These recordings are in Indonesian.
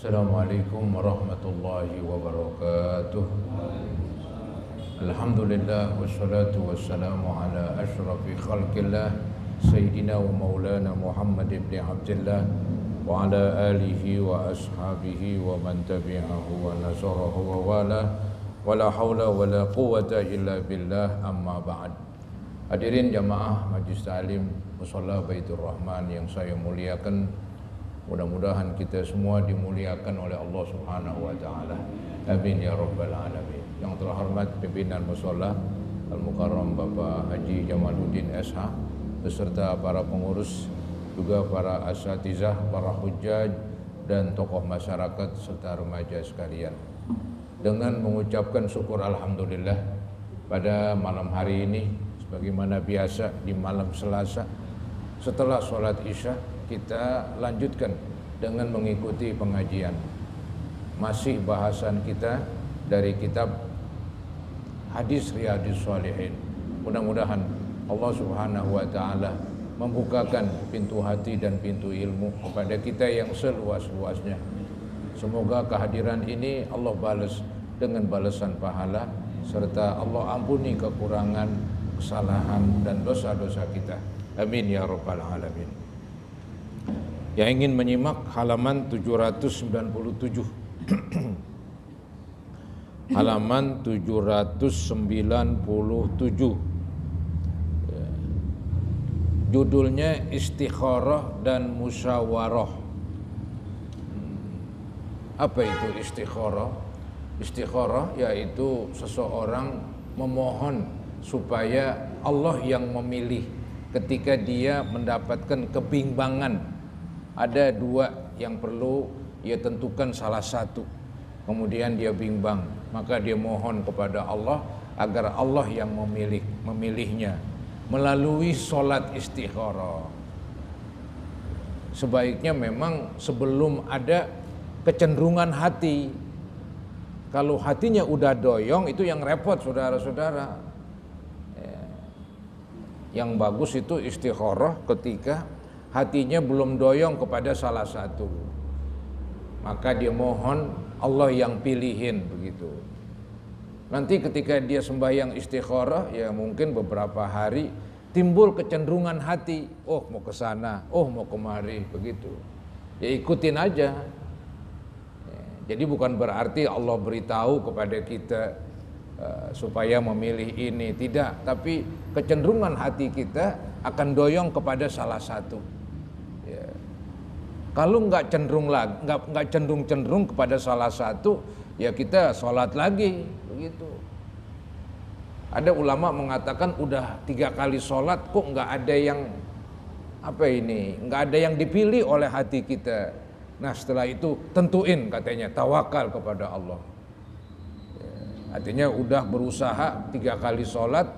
Assalamualaikum warahmatullahi wabarakatuh. Alhamdulillah wassalatu wassalamu ala asyrafil khalqillah Sayyidina wa maulana Muhammad ibn Abdullah wa ala alihi wa ashabihi wa man tabi'ahu wa nasarahu wa wala wa la hawla wa la quwwata illa billah, amma ba'd. Hadirin jamaah Majlis Ta'lim Musalla Baitur Rahman yang saya muliakan, mudah-mudahan kita semua dimuliakan oleh Allah Subhanahu wa taala. Amin ya rabbal alamin. Yang terhormat pimpinan musalla Al-Mukarram Bapak Haji Jamaluddin SH beserta para pengurus, juga para asatizah, para hujjaj dan tokoh masyarakat serta remaja sekalian. Dengan mengucapkan syukur alhamdulillah pada malam hari ini, sebagaimana biasa di malam Selasa setelah sholat Isya kita lanjutkan dengan mengikuti pengajian. Masih bahasan kita dari kitab Hadis Riyadhus Shalihin. Mudah-mudahan Allah Subhanahu wa taala membukakan pintu hati dan pintu ilmu kepada kita yang seluas-luasnya. Semoga kehadiran ini Allah balas dengan balasan pahala, serta Allah ampuni kekurangan, kesalahan dan dosa-dosa kita. Amin ya rabbal alamin. Yang ingin menyimak halaman 797 halaman 797, judulnya istikharah dan musyawarah. Apa itu istikharah? Istikharah yaitu seseorang memohon supaya Allah yang memilih ketika dia mendapatkan kebimbangan. Ada dua yang perlu ia tentukan salah satu, kemudian dia bimbang, maka dia mohon kepada Allah agar Allah yang memilihnya melalui solat istikharah. Sebaiknya memang sebelum ada kecenderungan hati. Kalau hatinya udah doyong, itu yang repot saudara-saudara. Yang bagus itu istikharah ketika hatinya belum doyong kepada salah satu, maka dia mohon Allah yang pilihin begitu. Nanti ketika dia sembahyang istikharah, ya mungkin beberapa hari timbul kecenderungan hati, oh mau ke sana, oh mau kemari begitu. Ya ikutin aja. Jadi bukan berarti Allah beritahu kepada kita supaya memilih ini, tidak, tapi kecenderungan hati kita akan doyong kepada salah satu. Ya. Kalau nggak cenderung kepada salah satu, ya kita sholat lagi begitu. Ada ulama mengatakan udah 3 kali sholat kok nggak ada yang nggak ada yang dipilih oleh hati kita. Nah setelah itu tentuin, katanya tawakal kepada Allah. Artinya udah berusaha 3 kali sholat,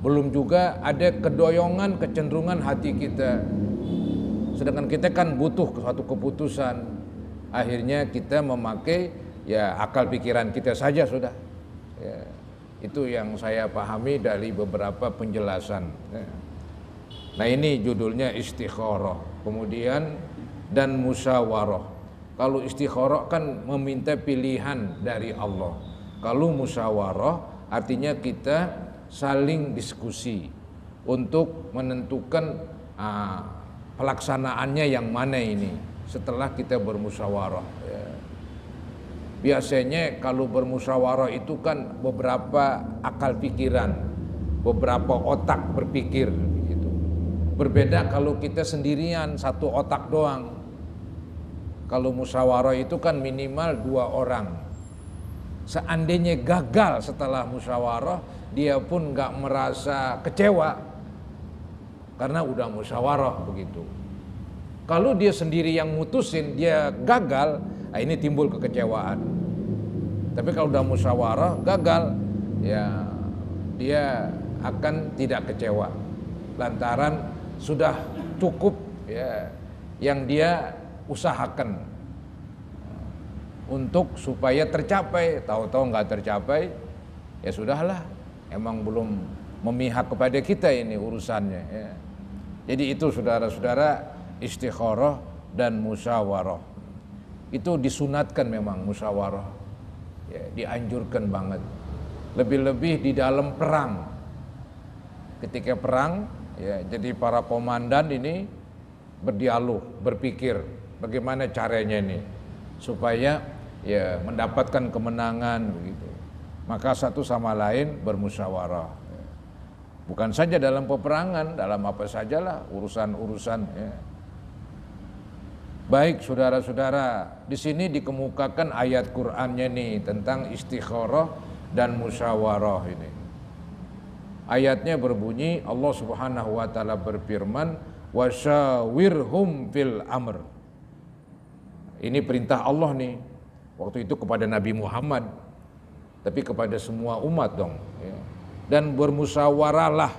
belum juga ada kedoyongan, kecenderungan hati kita. Sedangkan kita kan butuh suatu keputusan. Akhirnya kita memakai ya akal pikiran kita saja sudah. Ya, itu yang saya pahami dari beberapa penjelasan. Nah ini judulnya istikharah. Kemudian dan musyawarah. Kalau istikharah kan meminta pilihan dari Allah. Kalau musyawarah artinya kita saling diskusi untuk menentukan pelaksanaannya yang mana ini setelah kita bermusyawarah. Ya. Biasanya kalau bermusyawarah itu kan beberapa akal pikiran, beberapa otak berpikir gitu. Berbeda kalau kita sendirian satu otak doang. Kalau musyawarah itu kan minimal 2 orang. Seandainya gagal setelah musyawarah, dia pun nggak merasa kecewa karena udah musyawarah begitu. Kalau dia sendiri yang mutusin, dia gagal, ini timbul kekecewaan. Tapi kalau udah musyawarah gagal, ya dia akan tidak kecewa lantaran sudah cukup ya yang dia usahakan untuk supaya tercapai. Tahu-tahu nggak tercapai, ya sudahlah, emang belum memihak kepada kita ini urusannya ya. Jadi itu saudara-saudara istikharah dan musyawarah. itu disunatkan memang musyawarah, ya, dianjurkan banget. Lebih-lebih di dalam perang, ketika perang, ya, jadi para komandan ini berdialog, berpikir bagaimana caranya ini supaya ya mendapatkan kemenangan begitu. Maka satu sama lain bermusyawarah. Bukan saja dalam peperangan, dalam apa sajalah urusan-urusan. Ya. Baik saudara-saudara, di sini dikemukakan ayat Qur'annya nih tentang istikharah dan musyawarah ini. Ayatnya berbunyi, Allah Subhanahu wa taala berfirman, wasyawirhum fil amr. Ini perintah Allah nih. Waktu itu kepada Nabi Muhammad, tapi kepada semua umat dong, ya. Dan bermusyawarahlah,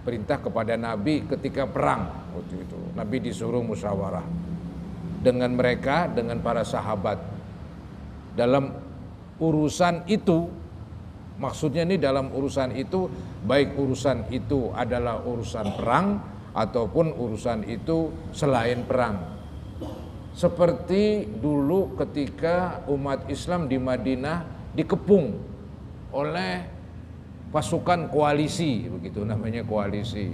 perintah kepada Nabi ketika perang. Waktu itu Nabi disuruh musyawarah dengan mereka, dengan para sahabat dalam urusan itu. Maksudnya ini dalam urusan itu, baik urusan itu adalah urusan perang ataupun urusan itu selain perang. Seperti dulu ketika umat Islam di Madinah dikepung oleh pasukan koalisi, begitu namanya koalisi.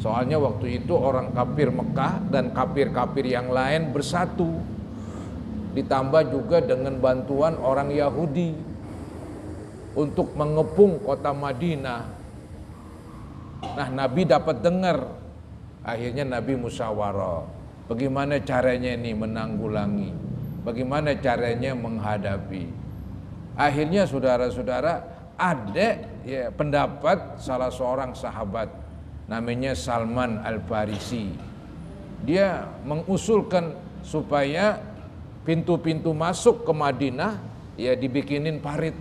Soalnya waktu itu orang kafir Mekah dan kafir-kafir yang lain bersatu, ditambah juga dengan bantuan orang Yahudi untuk mengepung kota Madinah. Nah, Nabi dapat dengar, akhirnya Nabi musyawarah. Bagaimana caranya ini menanggulangi, bagaimana caranya menghadapi. Akhirnya saudara-saudara, ada ya pendapat salah seorang sahabat namanya Salman Al-Farisi. Dia mengusulkan supaya pintu-pintu masuk ke Madinah ya dibikinin parit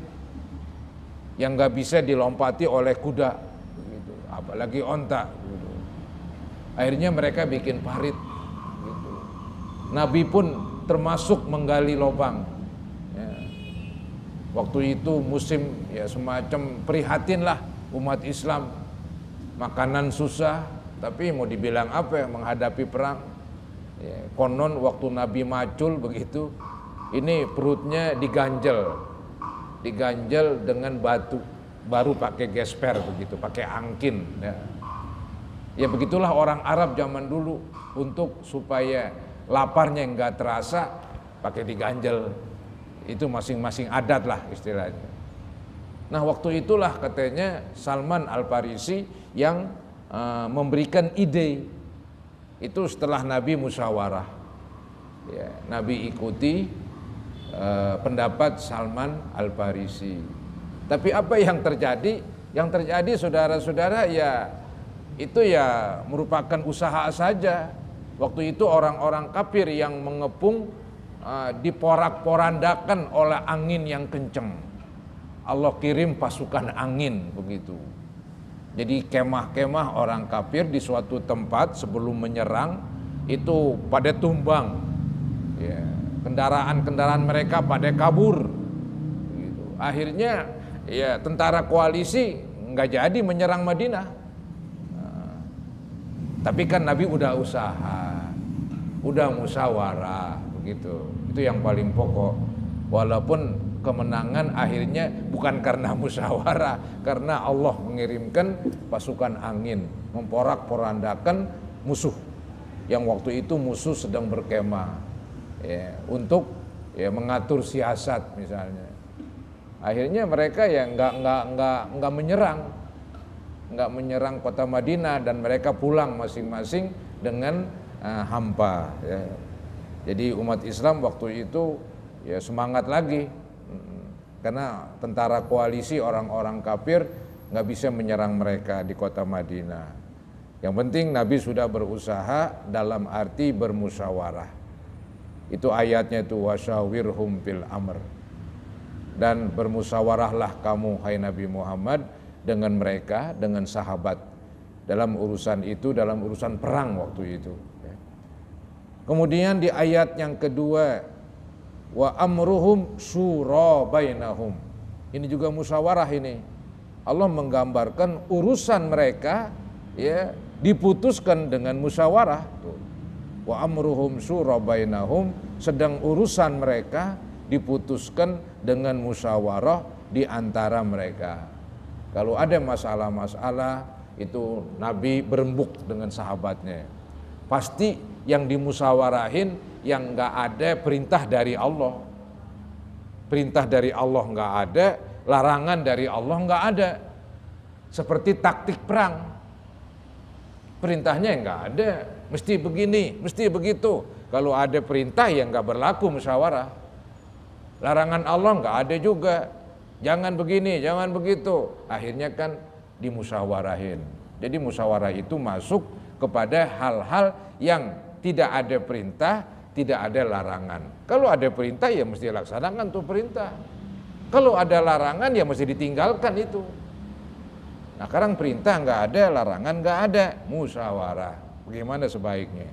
yang gak bisa dilompati oleh kuda gitu, apalagi onta gitu. Akhirnya mereka bikin parit gitu. Nabi pun termasuk menggali lubang ya. Waktu itu musim ya semacam prihatin lah umat Islam, makanan susah, tapi mau dibilang apa ya, menghadapi perang ya, konon waktu Nabi macul begitu, ini perutnya diganjel dengan batu, baru pakai gesper begitu, pakai angkin ya. Ya begitulah orang Arab zaman dulu, untuk supaya laparnya enggak terasa pakai diganjel. Itu masing-masing adat lah istilahnya. Nah waktu itulah katanya Salman Al-Farisi yang memberikan ide. Itu setelah Nabi musyawarah ya, Nabi ikuti pendapat Salman Al-Farisi. Tapi apa yang terjadi? Yang terjadi saudara-saudara ya itu ya merupakan usaha saja. Waktu itu orang-orang kafir yang mengepung diporak-porandakan oleh angin yang kencang. Allah kirim pasukan angin begitu. Jadi kemah-kemah orang kafir di suatu tempat sebelum menyerang itu pada tumbang. Ya, kendaraan-kendaraan mereka pada kabur. Gitu. Akhirnya ya tentara koalisi nggak jadi menyerang Madinah. Tapi kan Nabi udah usaha, udah musyawarah begitu. Itu yang paling pokok. Walaupun kemenangan akhirnya bukan karena musyawarah, karena Allah mengirimkan pasukan angin memporak-porandakan musuh yang waktu itu musuh sedang berkemah ya, untuk ya mengatur siasat misalnya. Akhirnya mereka ya nggak menyerang kota Madinah dan mereka pulang masing-masing dengan hampa ya. Jadi umat Islam waktu itu ya semangat lagi karena tentara koalisi orang-orang kafir nggak bisa menyerang mereka di kota Madinah. Yang penting Nabi sudah berusaha dalam arti bermusyawarah. Itu ayatnya itu wasyawirhum fil amr. Dan bermusyawarahlah kamu hai Nabi Muhammad dengan mereka, dengan sahabat dalam urusan itu, dalam urusan perang waktu itu. Kemudian di ayat yang kedua, wa amruhum syura bainahum. Ini juga musyawarah ini. Allah menggambarkan urusan mereka ya diputuskan dengan musyawarah. Tuh. Wa amruhum syura bainahum, sedang urusan mereka diputuskan dengan musyawarah di antara mereka. Kalau ada masalah-masalah itu Nabi berembuk dengan sahabatnya. Pasti yang dimusyawarahin yang enggak ada perintah dari Allah. Perintah dari Allah enggak ada, larangan dari Allah enggak ada. Seperti taktik perang. Perintahnya enggak ada, mesti begini, mesti begitu. Kalau ada perintah yang enggak berlaku musyawarah. Larangan Allah enggak ada juga. Jangan begini, jangan begitu. Akhirnya kan dimusyawarahin. Jadi musyawarah itu masuk kepada hal-hal yang tidak ada perintah, tidak ada larangan. Kalau ada perintah ya mesti laksanakan tuh perintah. Kalau ada larangan ya mesti ditinggalkan itu. Nah sekarang perintah nggak ada, larangan nggak ada, musyawarah. Bagaimana sebaiknya?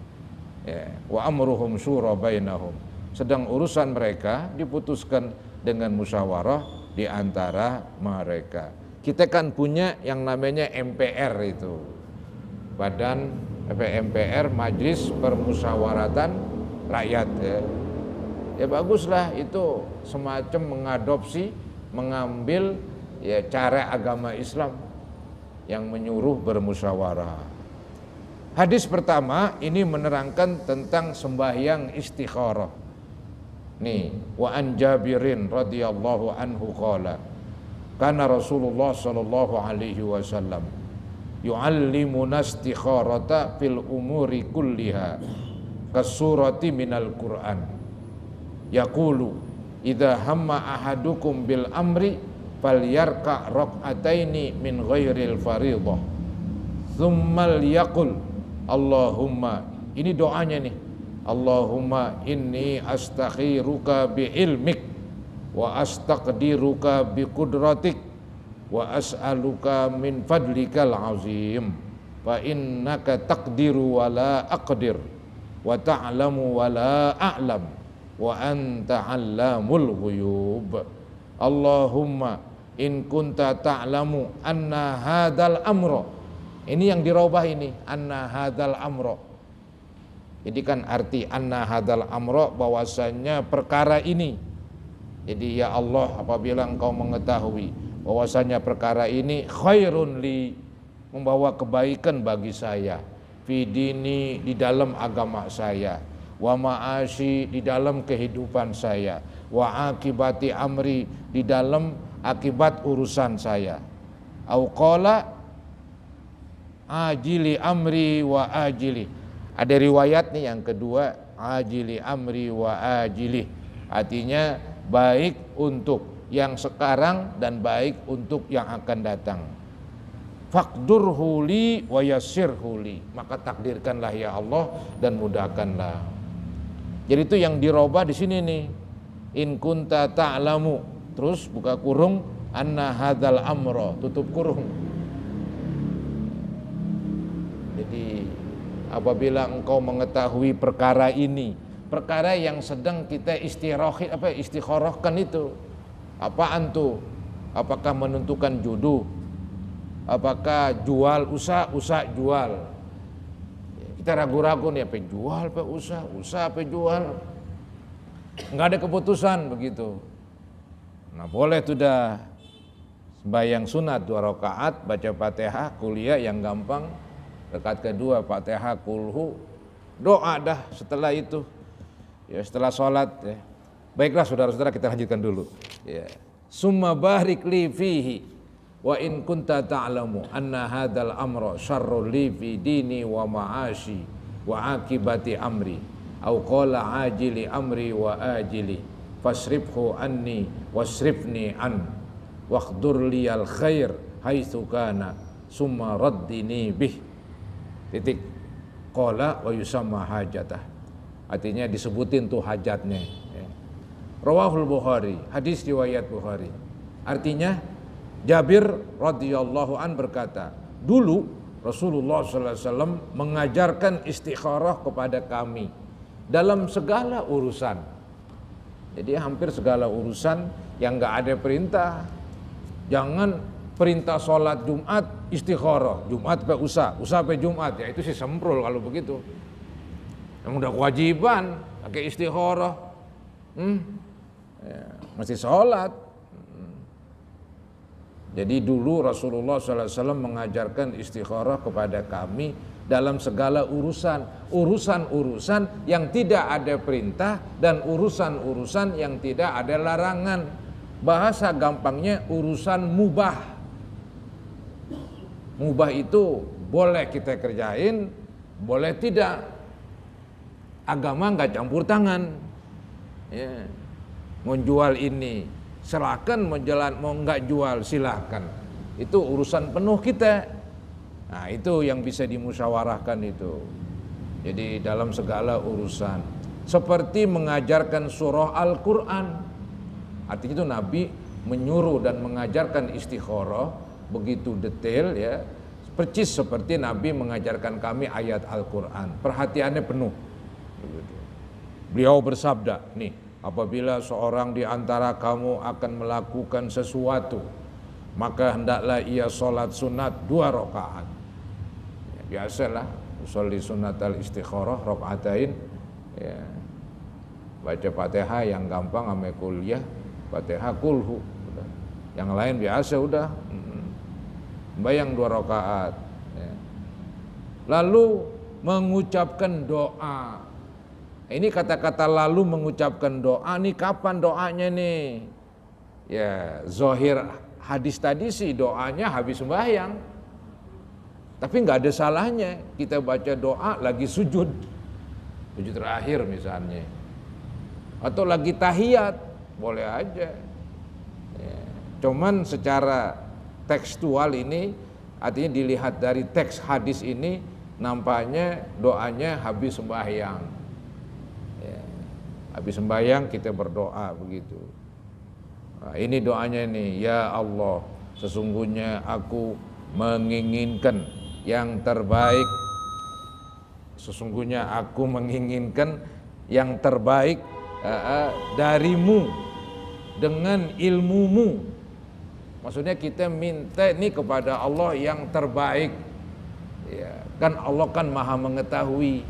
Ya. Wa amruhum syura bainahum. Sedang urusan mereka diputuskan dengan musyawarah di antara mereka. Kita kan punya yang namanya MPR itu. Badan MPR, Majelis Permusyawaratan Rakyat ya. Ya baguslah itu semacam mengadopsi, mengambil ya cara agama Islam yang menyuruh bermusyawarah. Hadis pertama ini menerangkan tentang sembahyang istikharah. Nih, wa an Jabirin radhiyallahu anhu qala kana Rasulullah sallallahu alaihi wasallam yu'allimuna istikharata fil umuri kulliha kasurati minal Qur'an yaqulu idza hamma ahadukum bil amri falyarka rak'ataini min ghairil fariḍah thumma liyaqul Allahumma, ini doanya nih, Allahumma inni astakhiruka bi ilmik wa astaqdiruka bi qudratik wa as'aluka min fadlikal azim fa innaka taqdiru wa la aqdir wa ta'lamu wa la a'lam wa anta 'allamul ghuyub. Allahumma in kunta ta'lamu anna hadzal amra, ini yang dirubah ini, anna hadzal amra. Jadi kan arti anna hadzal amra bahwasanya perkara ini. Jadi ya Allah, apabila engkau mengetahui bahwasanya perkara ini khairun li, membawa kebaikan bagi saya, fi dini, di dalam agama saya, wa ma'ashi, di dalam kehidupan saya, wa akibati amri, di dalam akibat urusan saya, au qala ajili amri wa ajili. Ada riwayat nih yang kedua, ajili amri wa ajili, artinya baik untuk yang sekarang dan baik untuk yang akan datang. Faqdurhu li wa yassirhu li, maka takdirkanlah ya Allah dan mudahkanlah. Jadi itu yang dirubah di sini nih, in kunta ta'lamu, terus buka kurung, anna hadzal amra, tutup kurung. Jadi apabila engkau mengetahui perkara ini, perkara yang sedang kita istikharahkan itu, apaan tuh? Apakah menentukan jodoh? Apakah jual usaha jual? Kita ragu-ragu nih, apa jual, apa usaha apa jual? Enggak ada keputusan begitu. Nah boleh tuh dah sembahyang sunat 2 rakaat, baca Fatihah, kuliah yang gampang. Rakaat kedua Fatihah, kulhu, doa dah setelah itu. Ya setelah sholat ya. Baiklah saudara-saudara, kita lanjutkan dulu. Ya. Summa barik li fihi wa in kunta ta'lamu anna hadzal amra syarrun li fi dini wa ma'ashi wa akibati amri au qala ajili amri wa ajili fasrifhu anni wasrifni an waqdur liyal khair haitsu kana summa raddini bih. Titik. Qala wa yusamma hajatah, artinya disebutin tuh hajatnya ya. Rawahul Bukhari, hadis riwayat Bukhari. Artinya Jabir radhiyallahu an berkata, dulu Rasulullah sallallahu alaihi wasallam mengajarkan istikharah kepada kami dalam segala urusan. Jadi hampir segala urusan yang enggak ada perintah. Jangan perintah sholat Jumat istikharah, Jumat sampai usah sampai Jumat, ya itu sih semprul kalau begitu. Yang udah kewajiban pakai istikharah, ya, mesti sholat. Jadi dulu Rasulullah SAW mengajarkan istikharah kepada kami dalam segala urusan-urusan yang tidak ada perintah dan urusan-urusan yang tidak ada larangan. Bahasa gampangnya urusan mubah. Mubah itu boleh kita kerjain, boleh tidak. Agama nggak campur tangan. Ya. Mau jual ini silakan, mau nggak jual silakan. Itu urusan penuh kita. Nah itu yang bisa dimusyawarahkan itu. Jadi dalam segala urusan, seperti mengajarkan surah Al-Quran. Artinya itu Nabi menyuruh dan mengajarkan istikharah begitu detail ya, percis seperti Nabi mengajarkan kami ayat Al-Quran. Perhatiannya penuh. Beliau bersabda, nih, apabila seorang di antara kamu akan melakukan sesuatu, maka hendaklah ia sholat sunat 2 rakaat. Ya, biasalah, sholat sunat al-istikharah rakaatain. Ya. Baca Fatihah yang gampang ame kuliah, Fatihah kulhu. Yang lain biasa udah. Bayang 2 rakaat. Ya. Lalu mengucapkan doa. Ini kata-kata lalu mengucapkan doa, nih kapan doanya nih? Ya, zahir hadis tadi sih doanya habis sembahyang. Tapi nggak ada salahnya kita baca doa lagi sujud terakhir misalnya, atau lagi tahiyat, boleh aja. Ya. Cuman secara tekstual ini, artinya dilihat dari teks hadis ini, nampaknya doanya habis sembahyang. Habis sembahyang kita berdoa begitu. Nah, ini doanya nih, ya Allah, sesungguhnya aku menginginkan yang terbaik. Sesungguhnya aku menginginkan yang terbaik darimu dengan ilmumu. Maksudnya kita minta ini kepada Allah yang terbaik. Ya, kan Allah kan maha mengetahui.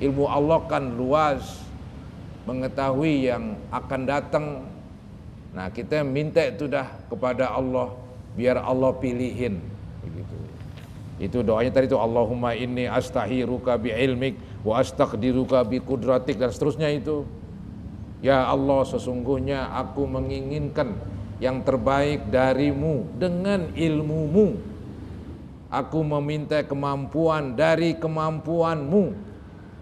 Ilmu Allah kan luas, mengetahui yang akan datang. Nah kita minta itu dah kepada Allah, biar Allah pilihin begitu. Itu doanya tadi itu, Allahumma inni astahiruka bi ilmik wa astaqdiruka bi kudratik, dan seterusnya itu. Ya Allah, sesungguhnya aku menginginkan yang terbaik darimu dengan ilmumu. Aku meminta kemampuan dari kemampuanmu,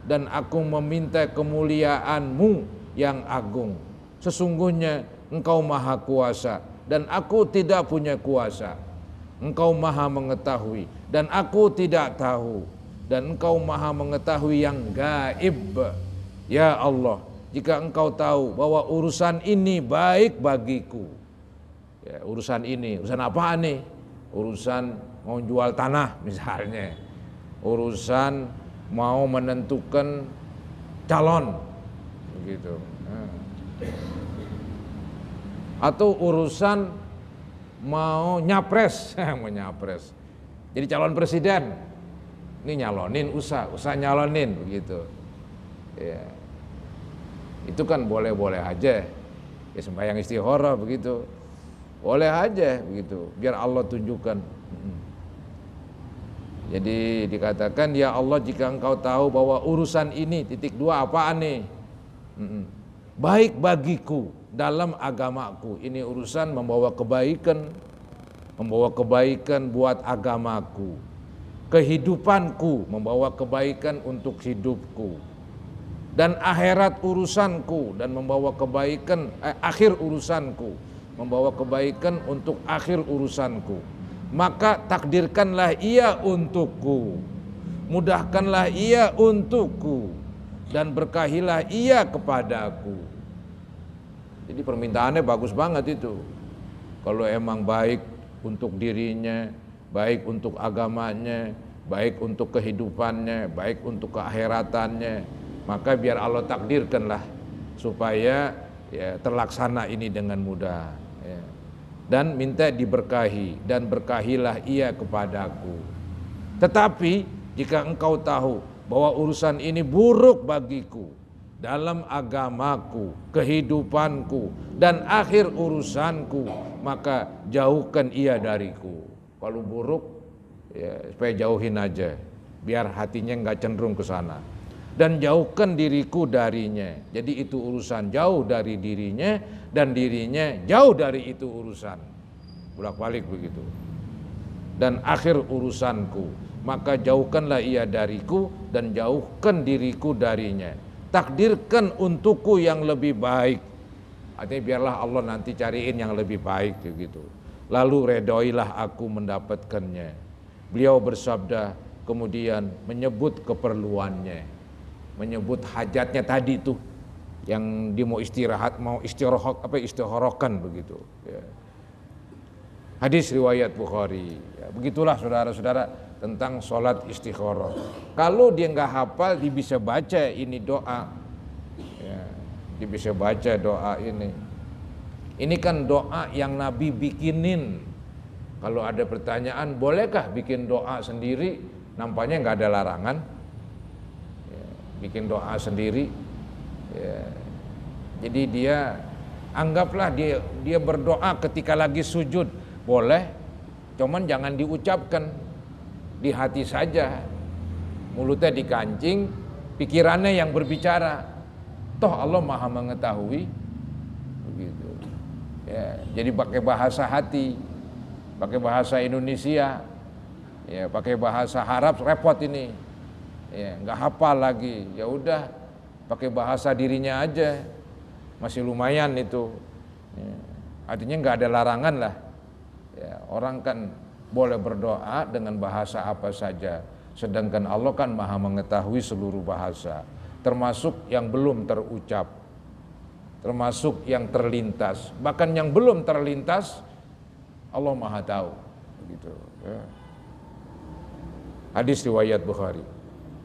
dan aku meminta kemuliaan-Mu yang agung. Sesungguhnya Engkau maha kuasa dan aku tidak punya kuasa. Engkau maha mengetahui dan aku tidak tahu, dan Engkau maha mengetahui yang gaib. Ya Allah, jika Engkau tahu bahwa urusan ini baik bagiku, ya, urusan ini, urusan apa nih? Urusan mau jual tanah misalnya, urusan mau menentukan calon begitu, atau urusan mau nyapres mau nyapres jadi calon presiden, ini nyalonin usah nyalonin begitu ya. Itu kan boleh aja ya, sembahyang istikharah begitu boleh aja begitu, biar Allah tunjukkan. Jadi dikatakan, ya Allah, jika Engkau tahu bahwa urusan ini titik 2 apaan nih? Baik bagiku dalam agamaku. Ini urusan membawa kebaikan buat agamaku. Kehidupanku, membawa kebaikan untuk hidupku. Dan akhirat urusanku, dan membawa kebaikan, akhir urusanku, membawa kebaikan untuk akhir urusanku. Maka takdirkanlah ia untukku, mudahkanlah ia untukku, dan berkahilah ia kepadaku. Jadi permintaannya bagus banget itu. Kalau emang baik untuk dirinya, baik untuk agamanya, baik untuk kehidupannya, baik untuk keakhiratannya, maka biar Allah takdirkanlah supaya ya, terlaksana ini dengan mudah. Ya. Dan minta diberkahi, dan berkahilah ia kepadaku. Tetapi jika engkau tahu bahwa urusan ini buruk bagiku dalam agamaku, kehidupanku, dan akhir urusanku, maka jauhkan ia dariku. Kalau buruk, ya, supaya jauhin aja, biar hatinya nggak cenderung ke sana. Dan jauhkan diriku darinya. Jadi itu urusan jauh dari dirinya, dan dirinya jauh dari itu urusan. Bolak-balik begitu. Dan akhir urusanku, maka jauhkanlah ia dariku dan jauhkan diriku darinya. Takdirkan untukku yang lebih baik. Artinya biarlah Allah nanti cariin yang lebih baik gitu. Lalu redoilah aku mendapatkannya. Beliau bersabda, kemudian menyebut keperluannya, menyebut hajatnya tadi tuh, yang dia mau istirahat, mau istihorokan begitu. Ya. Hadis riwayat Bukhari. Ya, begitulah saudara-saudara tentang sholat istikharah. Kalau dia nggak hafal, dia bisa baca ini doa. Ya, dia bisa baca doa ini. Ini kan doa yang Nabi bikinin. Kalau ada pertanyaan, bolehkah bikin doa sendiri? Nampaknya nggak ada larangan. Ya, bikin doa sendiri. Ya. Jadi dia anggaplah dia berdoa ketika lagi sujud, boleh. Cuman jangan diucapkan, di hati saja. Mulutnya dikancing, pikirannya yang berbicara. Toh Allah Maha mengetahui. Begitu. Ya, jadi pakai bahasa hati, pakai bahasa Indonesia, ya, pakai bahasa Arab repot ini. Ya, nggak hafal lagi. Ya udah, pakai bahasa dirinya aja, masih lumayan itu. Ya, artinya nggak ada larangan lah. Ya, orang kan boleh berdoa dengan bahasa apa saja, sedangkan Allah kan Maha mengetahui seluruh bahasa, termasuk yang belum terucap, termasuk yang terlintas, bahkan yang belum terlintas Allah Maha tahu. Begitu. Ya. Hadis riwayat Bukhari.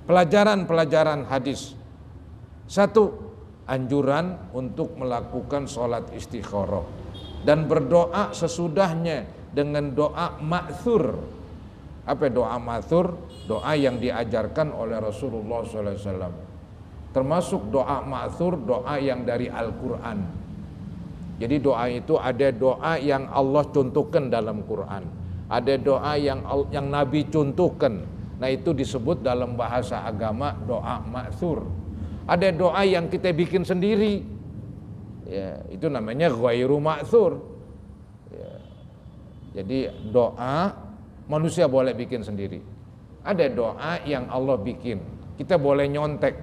Pelajaran hadis. 1. Anjuran untuk melakukan sholat istikharah dan berdoa sesudahnya dengan doa ma'thur. Apa doa ma'thur? Doa yang diajarkan oleh Rasulullah SAW. Termasuk doa ma'thur, doa yang dari Al-Quran. Jadi doa itu ada doa yang Allah contohkan dalam Quran, ada doa yang Nabi contohkan. Nah itu disebut dalam bahasa agama doa ma'thur. Ada doa yang kita bikin sendiri, ya, itu namanya ghairu ma'thur. Ya. Jadi doa manusia boleh bikin sendiri. Ada doa yang Allah bikin, kita boleh nyontek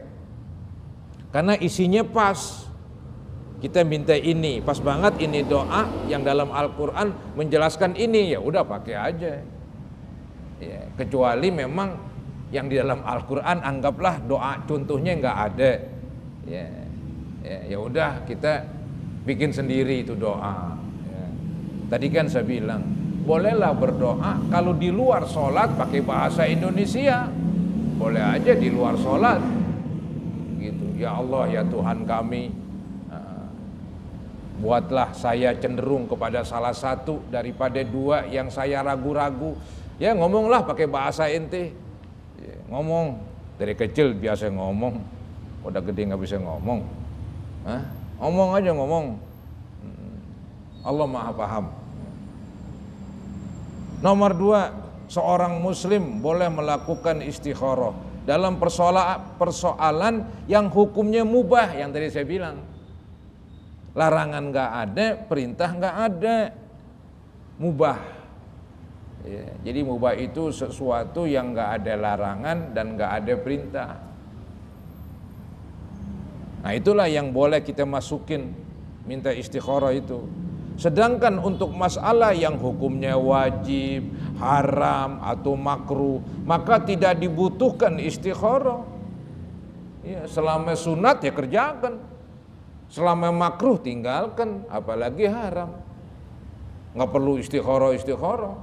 karena isinya pas. Kita minta ini, pas banget ini doa yang dalam Al-Quran menjelaskan ini, ya udah pakai aja. Ya, kecuali memang yang di dalam Al-Quran anggaplah doa contohnya nggak ada. Ya udah kita bikin sendiri itu doa. Ya. Tadi kan saya bilang, bolehlah berdoa kalau di luar sholat pakai bahasa Indonesia, boleh aja di luar sholat. Gitu. Ya Allah, ya Tuhan kami, buatlah saya cenderung kepada salah satu daripada dua yang saya ragu-ragu. Ya ngomonglah pakai bahasa ente. Ya, ngomong dari kecil biasa ngomong, udah gede nggak bisa ngomong. Ngomong aja ngomong. Allah Maha paham. Nomor 2, seorang muslim boleh melakukan istikharah dalam persoalan yang hukumnya mubah, yang tadi saya bilang. Larangan nggak ada, perintah nggak ada, mubah. Ya, jadi mubah itu sesuatu yang nggak ada larangan dan nggak ada perintah. Nah itulah yang boleh kita masukin, minta istikharah itu. Sedangkan untuk masalah yang hukumnya wajib, haram atau makruh, maka tidak dibutuhkan istikharah. Ya, selama sunat ya kerjakan. Selama makruh tinggalkan, apalagi haram. Nggak perlu istikharah.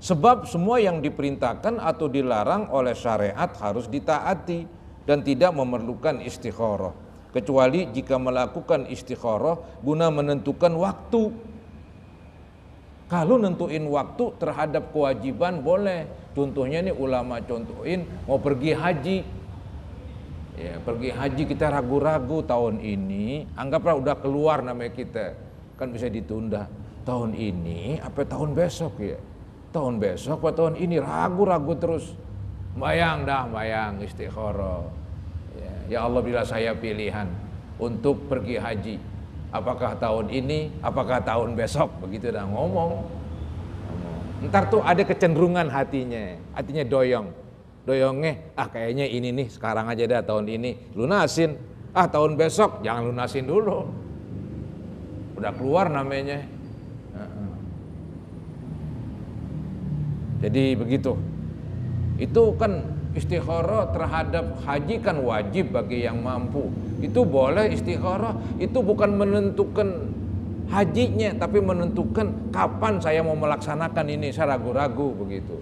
Sebab semua yang diperintahkan atau dilarang oleh syariat harus ditaati dan tidak memerlukan istikharah, kecuali jika melakukan istikharah guna menentukan waktu. Kalau nentuin waktu terhadap kewajiban boleh. Contohnya nih ulama contohin mau pergi haji. Ya, pergi haji kita ragu-ragu tahun ini, anggaplah udah keluar namanya kita. Kan bisa ditunda. Tahun ini apa tahun besok ya? Tahun besok apa tahun ini, ragu-ragu terus. Bayang istikharah. Ya Allah, bila saya pilihan untuk pergi haji, apakah tahun ini, apakah tahun besok, begitu dah ngomong. Ntar tuh ada kecenderungan hatinya doyongnya, kayaknya ini nih sekarang aja dah, tahun ini lunasin, tahun besok jangan lunasin dulu, udah keluar namanya. Jadi begitu. Itu kan istikharah terhadap haji kan wajib bagi yang mampu. Itu boleh istikharah, itu bukan menentukan hajinya, tapi menentukan kapan saya mau melaksanakan ini, saya ragu-ragu begitu.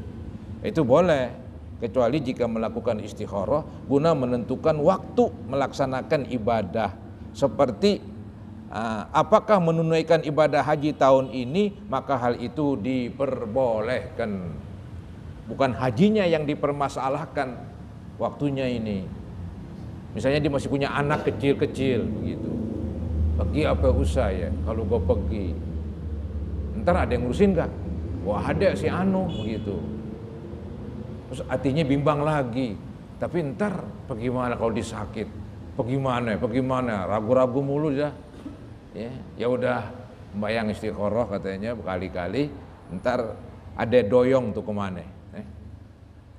Itu boleh, kecuali jika melakukan istikharah guna menentukan waktu melaksanakan ibadah. Seperti apakah menunaikan ibadah haji tahun ini, maka hal itu diperbolehkan. Bukan hajinya yang dipermasalahkan waktunya ini. Misalnya dia masih punya anak kecil-kecil begitu. Pergi apa usah ya kalau gue pergi. Ntar ada yang ngurusin gak? Wah ada si Anu begitu. Terus hatinya bimbang lagi. Tapi ntar pergi mana kalau disakit? Pergi mana? Ragu-ragu mulu ya. Ya udah bayang istikharah katanya berkali-kali. Ntar ada doyong tuh kemana?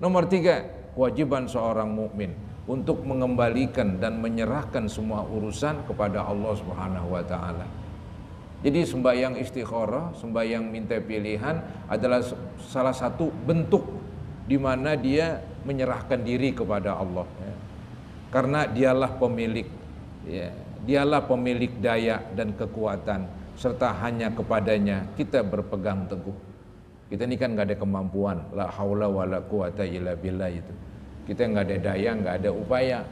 Nomor 3, kewajiban seorang mukmin untuk mengembalikan dan menyerahkan semua urusan kepada Allah Subhanahu wa taala. Jadi sembahyang istikharah, sembahyang minta pilihan adalah salah satu bentuk di mana dia menyerahkan diri kepada Allah. Karena dialah pemilik, dialah pemilik daya dan kekuatan, serta hanya kepadanya kita berpegang teguh. Kita ini kan nggak ada kemampuan, la haula wala quwata illa billah itu. Kita nggak ada daya, nggak ada upaya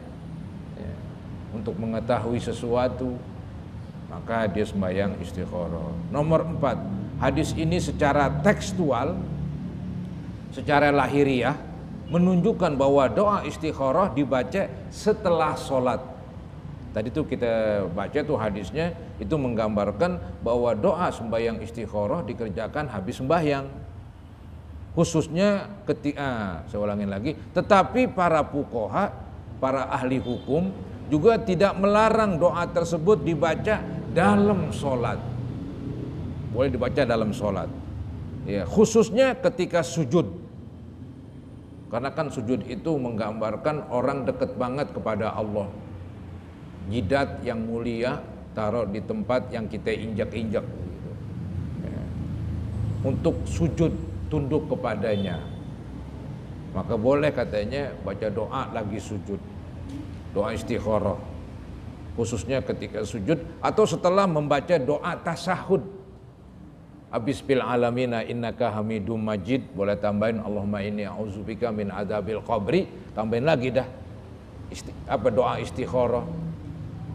untuk mengetahui sesuatu, maka dia sembahyang istikharah. Nomor 4, hadis ini secara tekstual, secara lahiriah menunjukkan bahwa doa istikharah dibaca setelah sholat. Tadi tuh kita baca tuh hadisnya, itu menggambarkan bahwa doa sembahyang istikharah dikerjakan habis sembahyang. Khususnya ketika, saya ulangin lagi, tetapi para fuqaha, para ahli hukum juga tidak melarang doa tersebut dibaca dalam sholat. Boleh dibaca dalam sholat. Ya, khususnya ketika sujud. Karena kan sujud itu menggambarkan orang dekat banget kepada Allah. Jidat yang mulia taruh di tempat yang kita injak-injak. Untuk sujud, tunduk kepadanya, maka boleh katanya baca doa lagi sujud, doa istikharah, khususnya ketika sujud atau setelah membaca doa tasahud. Habis bil alamina innaka hamidum majid, boleh tambahin Allahumma inni a'udzubika min adzabil qabri, tambahin lagi dah doa istikharah.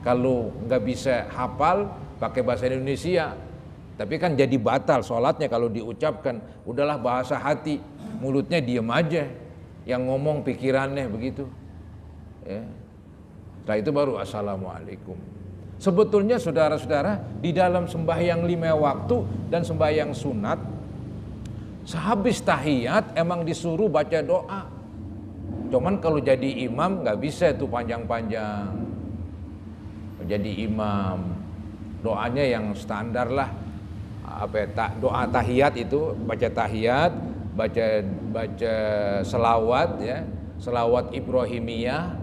Kalau nggak bisa hafal pakai bahasa Indonesia, tapi kan jadi batal sholatnya kalau diucapkan. Udahlah bahasa hati, mulutnya diem aja, yang ngomong pikirannya begitu. Setelah itu baru assalamualaikum. Sebetulnya saudara-saudara, di dalam sembahyang 5 waktu dan sembahyang sunat, sehabis tahiyat emang disuruh baca doa. Cuman kalau jadi imam nggak bisa itu panjang-panjang. Jadi imam, doanya yang standar lah. Doa tahiyat itu baca tahiyat, baca selawat ya, selawat Ibrahimiyah,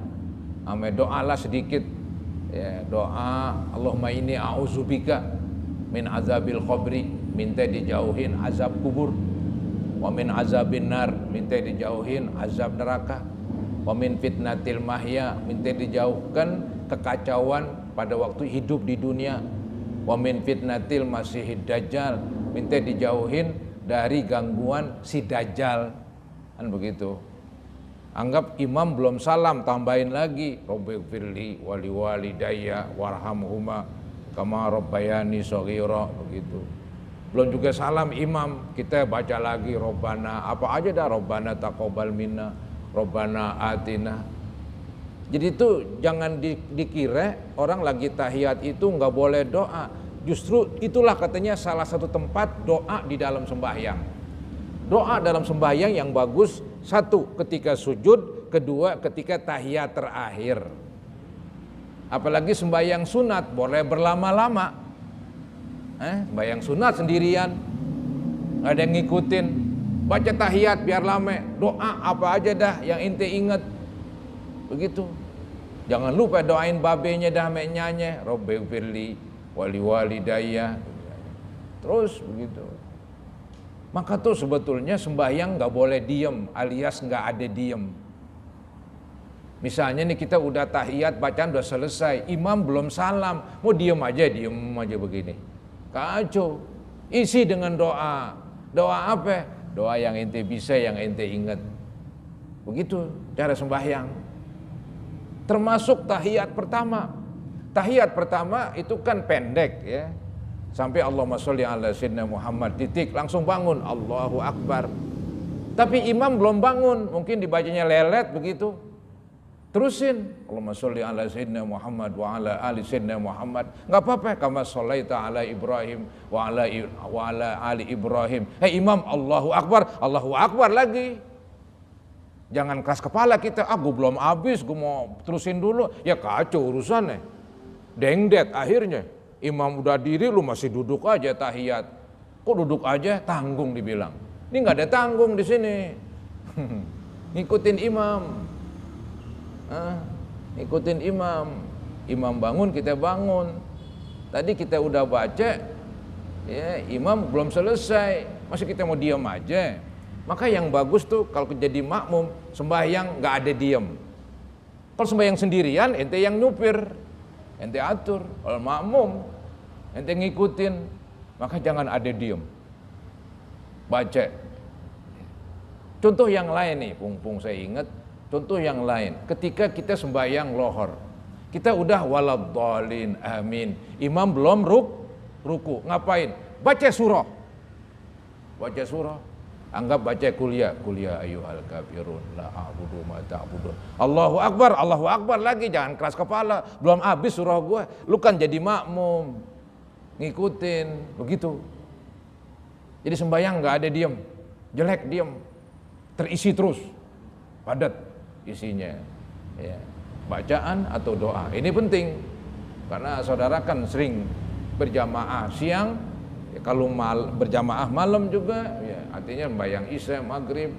doalah sedikit ya, doa Allahumma inni a'udzubika min azabil qabri, minta dijauhin azab kubur, wa min azabin nar, minta dijauhin azab neraka, wa min fitnatil mahya, minta dijauhkan kekacauan pada waktu hidup di dunia, wa min fitnatil masihid dajjal, minta dijauhin dari gangguan si dajjal, kan begitu. Anggap imam belum salam, tambahin lagi rabbighfirli wali walidayya warhamhuma kama rabbayani shaghira, begitu. Belum juga salam imam, kita baca lagi Robbana, apa aja dah, Robbana taqabbal minna, Robbana atina. Jadi itu jangan dikira orang lagi tahiyat itu nggak boleh doa. Justru itulah katanya salah satu tempat doa di dalam sembahyang. Doa dalam sembahyang yang bagus, satu ketika sujud, kedua ketika tahiyat terakhir. Apalagi sembahyang sunat boleh berlama-lama. Sembahyang sunat sendirian, nggak ada yang ngikutin, baca tahiyat biar lama, doa apa aja dah yang ente inget, begitu. Jangan lupa doain babenya dah menyanya, Robbighfirli wali walidayya, terus begitu. Maka tuh sebetulnya sembahyang nggak boleh diem, alias nggak ada diem. Misalnya nih kita udah tahiyat, bacaan udah selesai, imam belum salam, mau diem aja begini. Kacau. Isi dengan doa. Doa apa? Doa yang ente bisa, yang ente ingat. Begitu cara sembahyang. Termasuk tahiyat pertama. Tahiyat pertama itu kan pendek ya. Sampai Allahumma sholli ala sayyidina Muhammad titik, langsung bangun Allahu Akbar. Tapi imam belum bangun, mungkin dibacanya lelet begitu. Terusin Allahumma sholli ala sayyidina Muhammad wa ala ali sayyidina Muhammad. Enggak apa-apa, kama shallaita ala Ibrahim wa ala ali Ibrahim. Imam Allahu Akbar lagi. Jangan keras kepala kita, gue belum habis, gue mau terusin dulu. Ya kacau urusannya. Dengdet akhirnya. Imam udah diri, lu masih duduk aja tahiyat. Kok duduk aja? Tanggung dibilang. Ini enggak ada tanggung di sini. Ngikutin imam. Ikutin imam bangun kita bangun. Tadi kita udah baca ya, imam belum selesai, masa kita mau diam aja? Maka yang bagus tuh kalau jadi makmum sembahyang nggak ada diam. Kalau sembahyang sendirian ente yang nyupir, ente atur. Kalau makmum ente ngikutin, maka jangan ada diam, baca. Contoh yang lain nih, pung saya ingat. Contoh yang lain, ketika kita sembahyang lohor, kita udah waladhdallin amin, imam belum ruku, ngapain? Baca surah, anggap baca kuliah ayyuhal kafirun la a'budu ma ta'budun, Allahu Akbar lagi, jangan keras kepala, belum habis surah gua, lu kan jadi makmum, ngikutin, begitu. Jadi sembahyang nggak ada diem, jelek diem, terisi terus, padat isinya ya, bacaan atau doa. Ini penting karena saudara kan sering berjamaah siang ya, kalau berjamaah malam juga ya, artinya sembahyang isya maghrib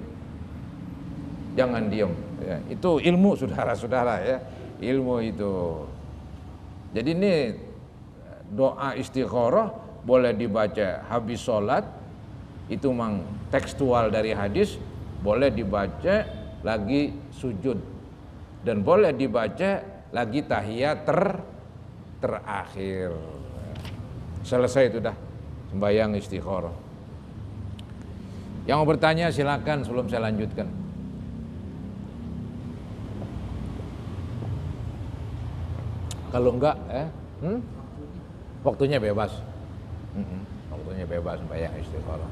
jangan diem ya. Itu ilmu saudara-saudara ya, ilmu itu. Jadi ini doa istikharah boleh dibaca habis sholat, itu memang tekstual dari hadis, boleh dibaca lagi sujud, dan boleh dibaca lagi tahiyat terakhir. Selesai itu dah sembahyang istikharah. Yang mau bertanya silakan sebelum saya lanjutkan. Kalau enggak waktunya bebas. Waktunya bebas sembahyang istikharah.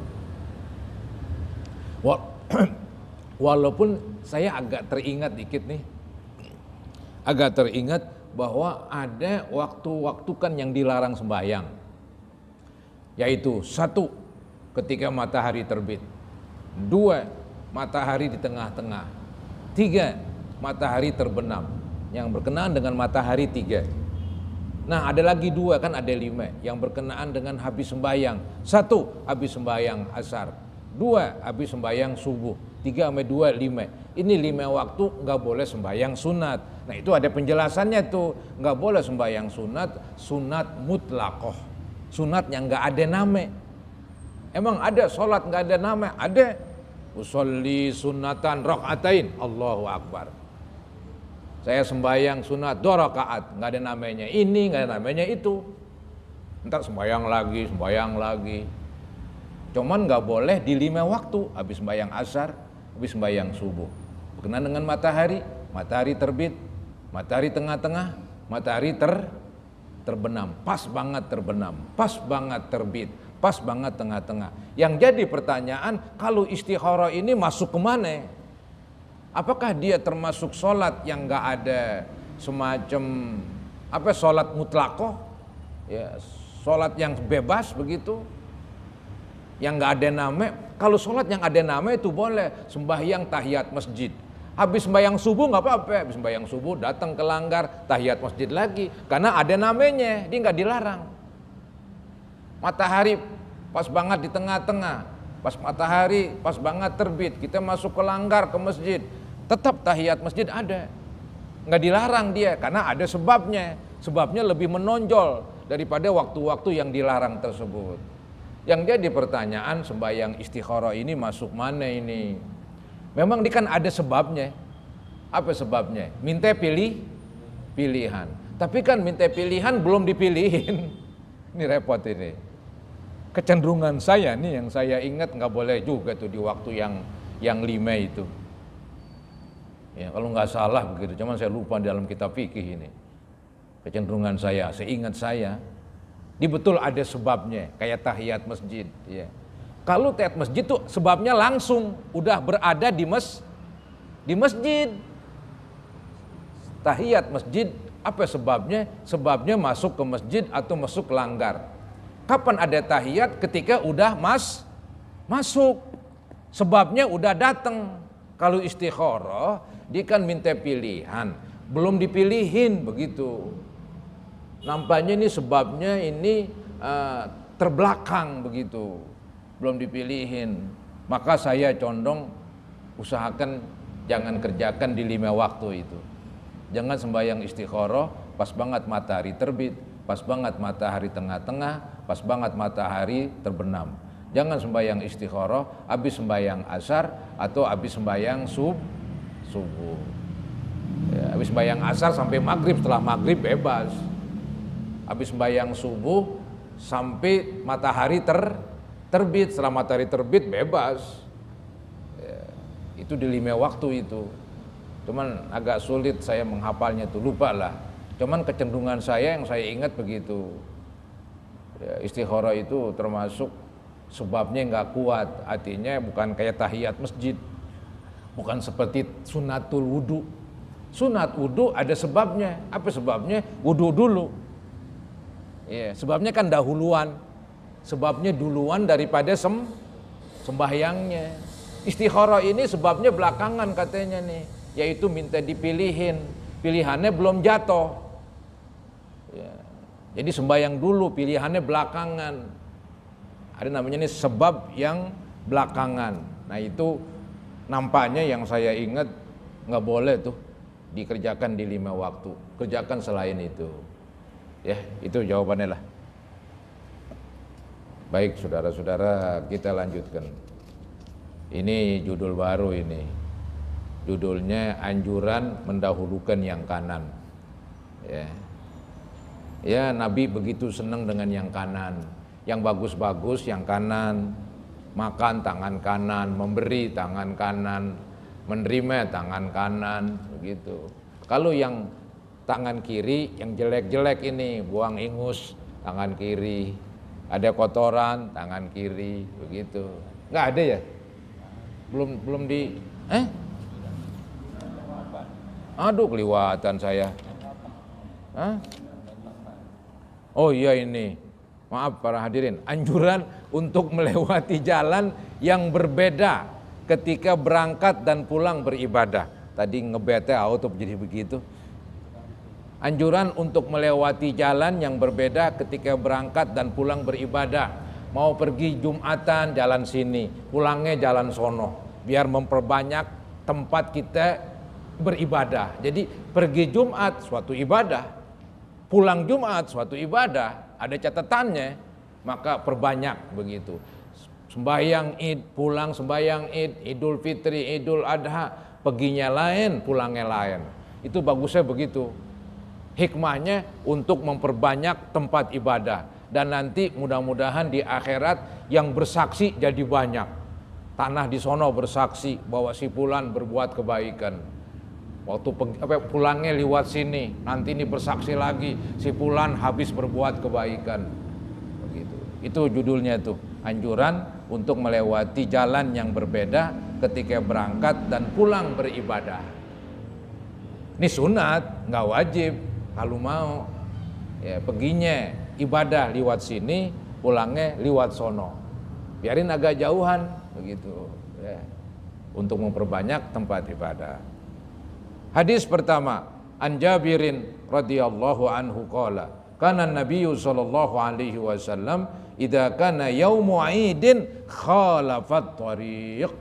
Walaupun saya agak teringat dikit nih, bahwa ada waktu-waktu kan yang dilarang sembahyang, yaitu 1, ketika matahari terbit, 2, matahari di tengah-tengah, 3, matahari terbenam, yang berkenaan dengan matahari 3. Nah ada lagi 2, kan ada 5 yang berkenaan dengan habis sembahyang. 1, habis sembahyang asar, 2, habis sembahyang subuh, 3 sampai 2, 5. Ini 5 waktu nggak boleh sembahyang sunat. Nah itu ada penjelasannya tuh, nggak boleh sembahyang sunat mutlaqoh, sunat yang nggak ada nama. Emang ada sholat nggak ada nama? Ada. Usolli sunatan rakaatain, Allahu Akbar. Saya sembahyang sunat 2 rakaat, nggak ada namanya ini, nggak ada namanya itu. Entar sembahyang lagi. Cuman nggak boleh di 5 waktu, habis sembahyang asar, habis sembahyang subuh. Berkenaan dengan matahari terbit, matahari tengah-tengah, matahari terbenam, pas banget terbenam, pas banget terbit, pas banget tengah-tengah. Yang jadi pertanyaan, kalau istikharah ini masuk kemana? Apakah dia termasuk sholat yang nggak ada semacam sholat mutlakoh, ya, sholat yang bebas begitu, yang nggak ada nama? Kalau sholat yang ada nama itu boleh, sembahyang tahiyat masjid. Habis sembahyang subuh nggak apa-apa, habis sembahyang subuh datang ke langgar tahiyat masjid lagi, karena ada namanya, dia nggak dilarang. Matahari pas banget di tengah-tengah, pas matahari pas banget terbit, kita masuk ke langgar ke masjid, tetap tahiyat masjid ada, nggak dilarang dia, karena ada sebabnya. Sebabnya lebih menonjol daripada waktu-waktu yang dilarang tersebut. Yang jadi pertanyaan, sembahyang istikharah ini masuk mana ini? Memang dia kan ada sebabnya. Apa sebabnya? Minta pilihan. Tapi kan minta pilihan belum dipilihin. Ini repot ini. Kecenderungan saya nih yang saya ingat, nggak boleh juga tuh di waktu yang 5 itu. Ya, kalau nggak salah begitu, cuman saya lupa di dalam kitab fikih ini. Kecenderungan saya, seingat saya, di betul ada sebabnya, kayak tahiyat masjid. Ya. Kalau tahiyat masjid tuh sebabnya langsung udah berada di masjid. Tahiyat masjid apa sebabnya? Sebabnya masuk ke masjid atau masuk langgar. Kapan ada tahiyat? Ketika udah masuk. Sebabnya udah datang. Kalau istikharah, dia kan minta pilihan, belum dipilihin begitu. Nampaknya ini sebabnya ini terbelakang begitu, belum dipilihin. Maka saya condong usahakan jangan kerjakan di 5 waktu itu. Jangan sembahyang istikharah pas banget matahari terbit, pas banget matahari tengah-tengah, pas banget matahari terbenam. Jangan sembahyang istikharah habis sembahyang asar atau habis sembahyang subuh. Ya, habis sembahyang asar sampai maghrib, setelah maghrib bebas. Habis sembahyang subuh sampai matahari terbit, setelah matahari terbit bebas. Ya, itu di 5 waktu itu. Cuman agak sulit saya menghafalnya tuh, lupa lah. Cuman kecenderungan saya yang saya ingat begitu. Ya, istikharah itu termasuk sebabnya nggak kuat, artinya bukan kayak tahiyat masjid, bukan seperti sunatul wudu. Sunat wudu ada sebabnya. Apa sebabnya? Wudu dulu. Ya, sebabnya kan dahuluan. Sebabnya duluan daripada sembahyangnya. Istikharah ini sebabnya belakangan katanya nih, yaitu minta dipilihin. Pilihannya belum jatuh. Ya. Jadi sembahyang dulu, pilihannya belakangan. Ada namanya nih sebab yang belakangan. Nah itu nampaknya yang saya ingat nggak boleh tuh dikerjakan di 5 waktu. Kerjakan selain itu. Ya, itu jawabannya lah. Baik saudara-saudara, kita lanjutkan. Ini judul baru ini. Judulnya anjuran mendahulukan yang kanan. Ya. Ya, Nabi begitu senang dengan yang kanan. Yang bagus-bagus yang kanan. Makan tangan kanan, memberi tangan kanan, menerima tangan kanan, begitu. Kalau yang tangan kiri, yang jelek-jelek ini, buang ingus, tangan kiri. Ada kotoran, tangan kiri, begitu. Nggak ada ya? Belum di... Aduh, keliwatan saya. Oh iya ini. Maaf para hadirin, anjuran untuk melewati jalan yang berbeda ketika berangkat dan pulang beribadah. Tadi ngebete auto jadi begitu. Anjuran untuk melewati jalan yang berbeda ketika berangkat dan pulang beribadah. Mau pergi Jumatan jalan sini, pulangnya jalan sono, biar memperbanyak tempat kita beribadah. Jadi pergi Jumat suatu ibadah, pulang Jumat suatu ibadah, ada catatannya, maka perbanyak begitu. Sembahyang Id, pulang sembahyang Id, Idul Fitri, Idul Adha, perginya lain, pulangnya lain. Itu bagusnya begitu. Hikmahnya untuk memperbanyak tempat ibadah. Dan nanti mudah-mudahan di akhirat yang bersaksi jadi banyak. Tanah di sono bersaksi bahwa si fulan berbuat kebaikan. Waktu pulangnya lewat sini, nanti ini bersaksi lagi, si fulan habis berbuat kebaikan. Begitu. Itu judulnya tuh, anjuran untuk melewati jalan yang berbeda ketika berangkat dan pulang beribadah. Ini sunat, nggak wajib. Kalau mau, ya perginya ibadah lewat sini, pulangnya lewat sono. Biarin agak jauhan, begitu. Ya. Untuk memperbanyak tempat ibadah. Hadis pertama, An Jabirin radhiyallahu anhu qala, kana Nabiyyu sallallahu alaihi wasallam idza kana yaumu 'idin khalafat thariq,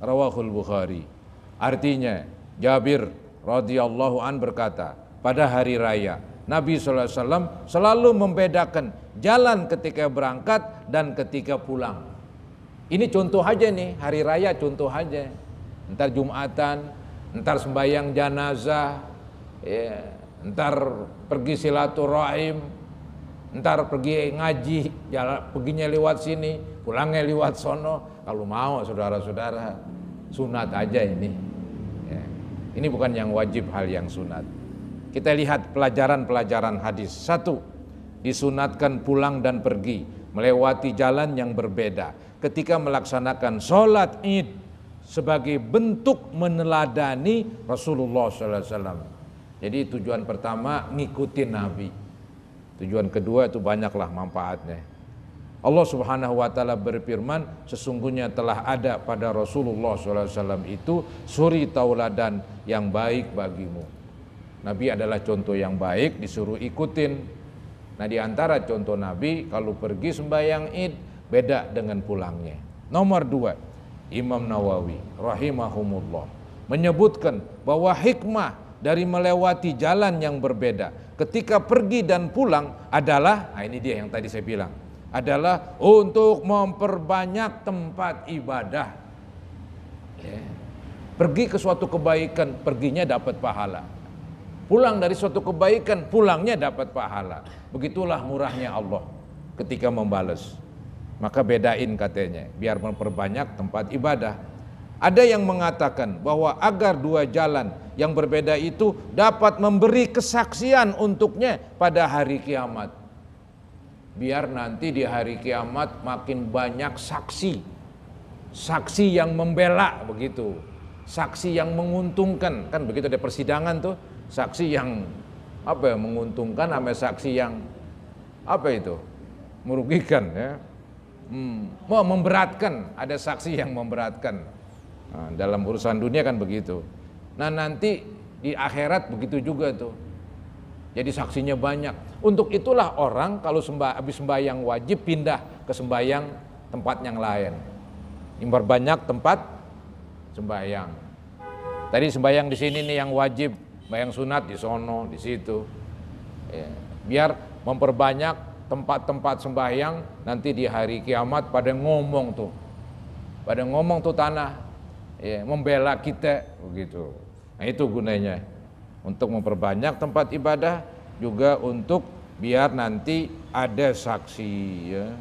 rawahul Bukhari. Artinya, Jabir radhiyallahu an berkata, pada hari raya Nabi sallallahu alaihi wasallam selalu membedakan jalan ketika berangkat dan ketika pulang. Ini contoh aja nih, hari raya contoh aja. Entar Jumatan, entar sembahyang janazah, ya, entar pergi silaturahim, entar pergi ngaji, jalan perginya lewat sini, pulangnya lewat sono. Kalau mau saudara-saudara, sunat aja ini. Ya. Ini bukan yang wajib, hal yang sunat. Kita lihat pelajaran-pelajaran hadis. 1. Disunatkan pulang dan pergi melewati jalan yang berbeda ketika melaksanakan sholat id sebagai bentuk meneladani Rasulullah SAW. Jadi tujuan pertama ngikutin Nabi. Tujuan kedua itu banyaklah manfaatnya. Allah Subhanahu wa taala berfirman, sesungguhnya telah ada pada Rasulullah SAW itu suri tauladan yang baik bagimu. Nabi adalah contoh yang baik, disuruh ikutin. Nah, di antara contoh Nabi, kalau pergi sembahyang Id beda dengan pulangnya. Nomor 2, Imam Nawawi rahimahumullah menyebutkan bahwa hikmah dari melewati jalan yang berbeda ketika pergi dan pulang adalah, nah ini dia yang tadi saya bilang, adalah untuk memperbanyak tempat ibadah. Ya. Pergi ke suatu kebaikan, perginya dapat pahala. Pulang dari suatu kebaikan, pulangnya dapat pahala. Begitulah murahnya Allah ketika membalas. Maka bedain katanya, biar memperbanyak tempat ibadah. Ada yang mengatakan bahwa agar dua jalan yang berbeda itu dapat memberi kesaksian untuknya pada hari kiamat. Biar nanti di hari kiamat makin banyak saksi. Saksi yang membela begitu. Saksi yang menguntungkan, kan begitu ada persidangan tuh. Saksi yang menguntungkan sama saksi yang merugikan ya. Memberatkan, ada saksi yang memberatkan. Nah, dalam urusan dunia kan begitu. Nah, nanti di akhirat begitu juga tuh. Jadi saksinya banyak. Untuk itulah orang kalau habis sembahyang wajib pindah ke sembahyang tempat yang lain. Memperbanyak tempat sembahyang. Tadi sembahyang di sini nih yang wajib, sembahyang sunat di sono, di situ. Ya, biar memperbanyak tempat-tempat sembahyang, nanti di hari kiamat pada ngomong tuh tanah, ya, membela kita begitu. Nah itu gunanya untuk memperbanyak tempat ibadah, juga untuk biar nanti ada saksi ya.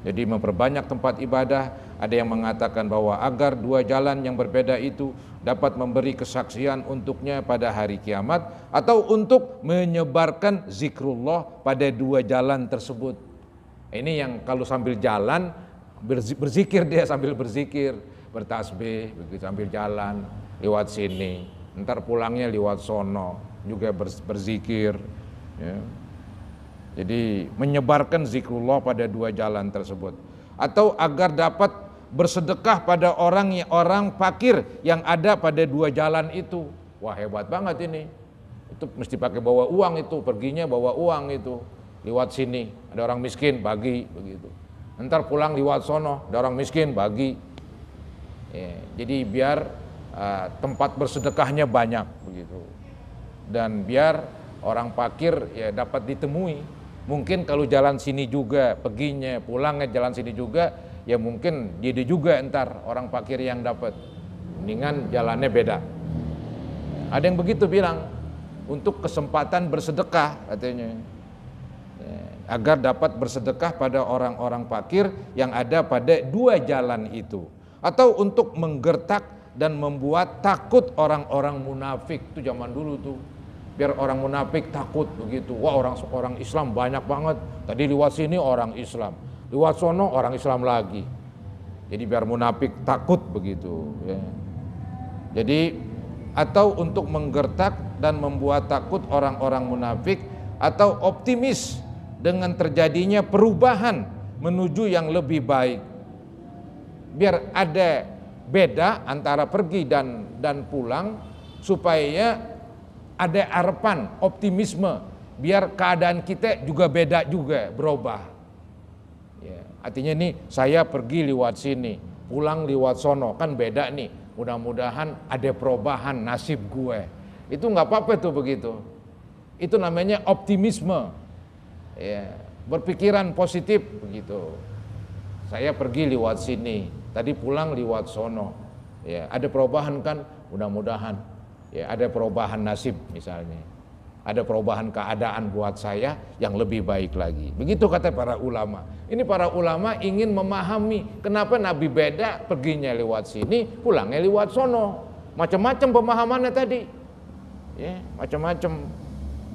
Jadi memperbanyak tempat ibadah. Ada yang mengatakan bahwa agar dua jalan yang berbeda itu dapat memberi kesaksian untuknya pada hari kiamat, atau untuk menyebarkan zikrullah pada dua jalan tersebut. Ini yang kalau sambil jalan berzikir, dia sambil berzikir, bertasbih begitu sambil jalan lewat sini, ntar pulangnya lewat sono juga berzikir ya. Jadi menyebarkan zikrullah pada dua jalan tersebut. Atau agar dapat bersedekah pada orang fakir yang ada pada dua jalan itu. Wah hebat banget ini. Itu mesti pakai bawa uang itu, perginya bawa uang itu. Lewat sini ada orang miskin bagi begitu. Ntar pulang lewat sono ada orang miskin bagi. Ya, jadi biar tempat bersedekahnya banyak begitu. Dan biar orang fakir ya dapat ditemui. Mungkin kalau jalan sini juga perginya, pulangnya jalan sini juga, ya mungkin dia juga entar orang fakir yang dapat. Mendingan jalannya beda. Ada yang begitu bilang, untuk kesempatan bersedekah katanya. Agar dapat bersedekah pada orang-orang fakir yang ada pada dua jalan itu. Atau untuk menggertak dan membuat takut orang-orang munafik. Itu zaman dulu tuh. biar orang munafik takut begitu. Wah, orang Islam banyak banget. Tadi lewat sini orang Islam, lewat sono orang Islam lagi. Jadi biar munafik takut begitu ya. Jadi atau untuk menggertak dan membuat takut orang-orang munafik, atau optimis dengan terjadinya perubahan menuju yang lebih baik. Biar ada beda antara pergi dan pulang, supaya ada harapan, optimisme, biar keadaan kita juga beda juga, berubah. Ya, artinya nih saya pergi lewat sini, pulang lewat sono, kan beda nih. Mudah-mudahan ada perubahan nasib gue. Itu nggak apa-apa tuh begitu. Itu namanya optimisme. Ya, berpikiran positif begitu. Saya pergi lewat sini, tadi pulang lewat sono. Ya, ada perubahan kan? Mudah-mudahan. Ya, ada perubahan nasib misalnya, ada perubahan keadaan buat saya yang lebih baik lagi. Begitu kata para ulama. Ini para ulama ingin memahami kenapa Nabi beda, perginya lewat sini, pulangnya lewat sono. Macam-macam pemahamannya tadi. Ya, macam-macam.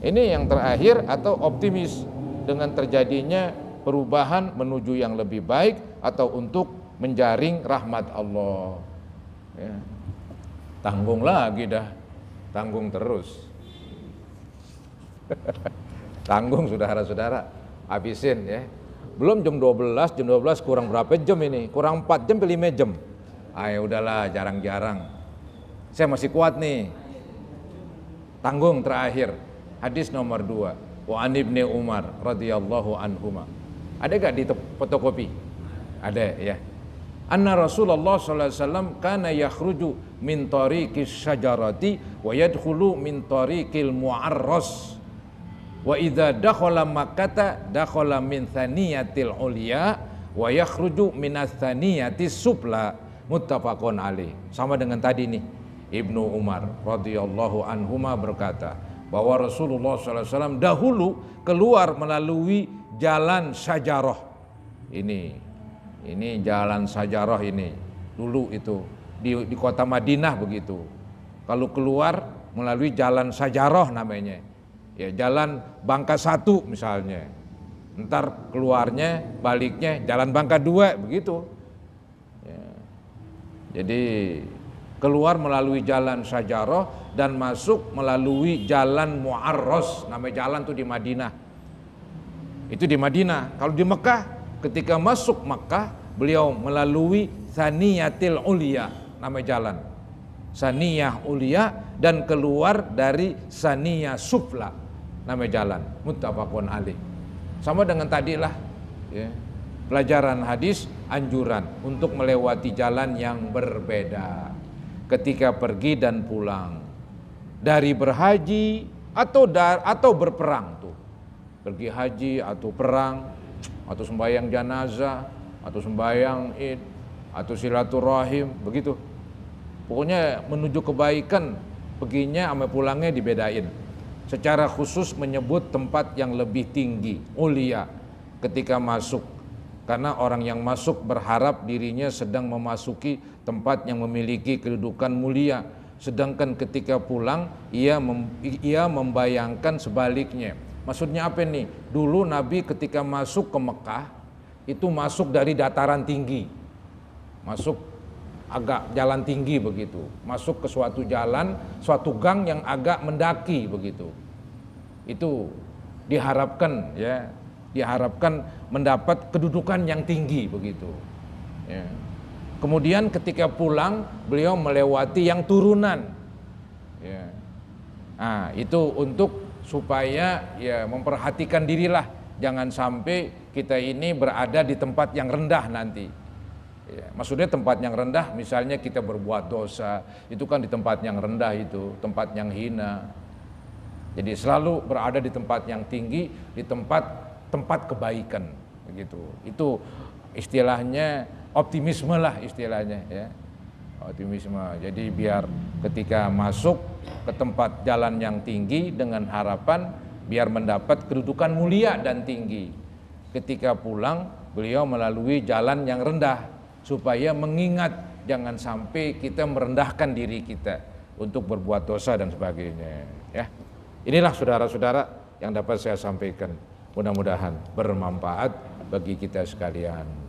Ini yang terakhir, atau optimis dengan terjadinya perubahan menuju yang lebih baik, atau untuk menjaring rahmat Allah. Ya. Tanggung lagi dah. Tanggung terus. Tanggung saudara-saudara, habisin ya. Belum jam 12 kurang berapa jam ini? Kurang 4 jam, 5 jam. Ya udahlah, jarang-jarang. Saya masih kuat nih. Tanggung terakhir. Hadis nomor 2. Wa an Ibnu Umar radhiyallahu anhuma. Ada gak di fotokopi? Ada ya. Anna Rasulullah sallallahu alaihi wasallam kana yakhruju min tariqis syajarati wa yadkhulu min tariqil mu'arras wa idza dakhala makkata dakhala min thaniyatil ulya wa yakhruju minas thaniyatis sufla, muttafaqun alaih. Sama dengan tadi nih, Ibnu Umar radhiyallahu anhuma berkata bahwa Rasulullah sallallahu alaihi wasallam dahulu keluar melalui jalan Syajarah. Ini jalan Syajarah ini dulu itu di kota Madinah begitu. Kalau keluar melalui jalan Syajarah namanya, ya jalan Bangka 1 misalnya. Ntar keluarnya baliknya jalan Bangka 2 begitu. Ya. Jadi keluar melalui jalan Syajarah dan masuk melalui jalan Mu'arras, nama jalan tuh di Madinah. Itu di Madinah. Kalau di Mekah, ketika masuk Mekah, beliau melalui Saniyatil Ulya, nama jalan Saniyah Ulya, dan keluar dari Saniyah Sufla, nama jalan, muttafaqun alaih. Sama dengan tadilah ya, pelajaran hadis, anjuran untuk melewati jalan yang berbeda ketika pergi dan pulang, dari berhaji atau berperang tuh, pergi haji atau perang, atau sembahyang janazah, atau sembahyang id, atau silaturahim, begitu. Pokoknya menuju kebaikan, perginya sama pulangnya dibedain. Secara khusus menyebut tempat yang lebih tinggi, ulia, ketika masuk. Karena orang yang masuk berharap dirinya sedang memasuki tempat yang memiliki kedudukan mulia. Sedangkan ketika pulang, ia membayangkan sebaliknya. Maksudnya apa nih? Dulu Nabi ketika masuk ke Mekah, itu masuk dari dataran tinggi. Masuk agak jalan tinggi begitu. Masuk ke suatu jalan, suatu gang yang agak mendaki begitu. Itu diharapkan ya, diharapkan mendapat kedudukan yang tinggi begitu. Ya. Kemudian ketika pulang, beliau melewati yang turunan. Ya. Nah, itu untuk supaya ya memperhatikan dirilah, jangan sampai kita ini berada di tempat yang rendah nanti. Ya, maksudnya tempat yang rendah, misalnya kita berbuat dosa, itu kan di tempat yang rendah itu, tempat yang hina. Jadi selalu berada di tempat yang tinggi, di tempat kebaikan, begitu. Itu istilahnya optimisme lah istilahnya ya. Optimisme. Jadi biar ketika masuk ke tempat jalan yang tinggi dengan harapan biar mendapat kedudukan mulia dan tinggi. Ketika pulang, beliau melalui jalan yang rendah supaya mengingat jangan sampai kita merendahkan diri kita untuk berbuat dosa dan sebagainya ya. Inilah saudara-saudara yang dapat saya sampaikan. Mudah-mudahan bermanfaat bagi kita sekalian.